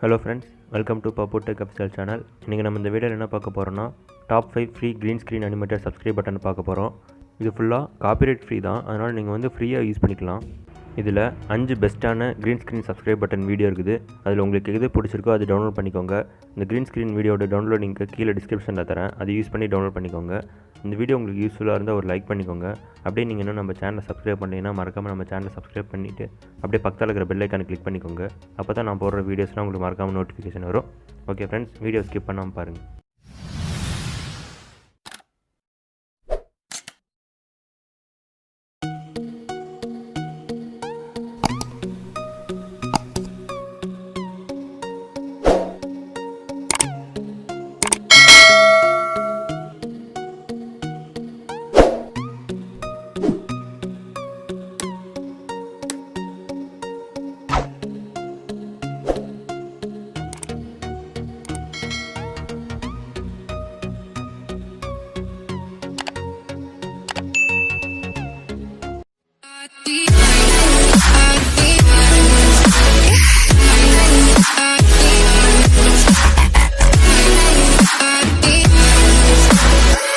Hello friends, welcome to Pappu Tech Official channel. இன்றைக்கி நம்ம இந்த வீடியோவில் என்ன பார்க்க போகிறோம்னா top 5 free green screen animated subscribe button பார்க்க போகிறோம். இது ஃபுல்லாக காப்பிரைட் ஃப்ரீ தான், அதனால் நீங்கள் வந்து ஃப்ரீயாக யூஸ் பண்ணிக்கலாம். இதில் 5 பெஸ்ட்டான green screen subscribe button video இருக்குது. அதில் உங்களுக்கு எது பிடிச்சிருக்கோ அது டவுன்லோட் பண்ணிக்கோங்க. இந்த க்ரீன் ஸ்க்ரீன் வீடியோட டவுன்லோட் லிங்க் கீழே டிஸ்கிரிப்ஷனில் தரேன், அதை யூஸ் பண்ணி டவுன்லோட் பண்ணிக்கோங்க. இந்த வீடியோ உங்களுக்கு யூஸ்ஃபுல்லாக இருந்தால் ஒரு லைக் பண்ணிக்கோங்க. அப்படியே நீங்கள் இன்னும் நம்ம சேனலை சப்ஸ்கிரைப் பண்ணிங்கன்னா மறக்காமல் நம்ம சேனலை சப்ஸ்கிரைப் பண்ணிவிட்டு அப்படியே பக்கத்தில் இருக்கிற பெல் ஐக்கானை கிளிக் பண்ணிக்கோங்க. அப்போ தான் நான் போடுற வீடியோஸ்லாம் உங்களுக்கு மறக்காமல் நோட்டிஃபிகேஷன் வரும். ஓகே ஃப்ரெண்ட்ஸ், வீடியோ ஸ்கிப் பண்ணாமல் பாருங்கள்.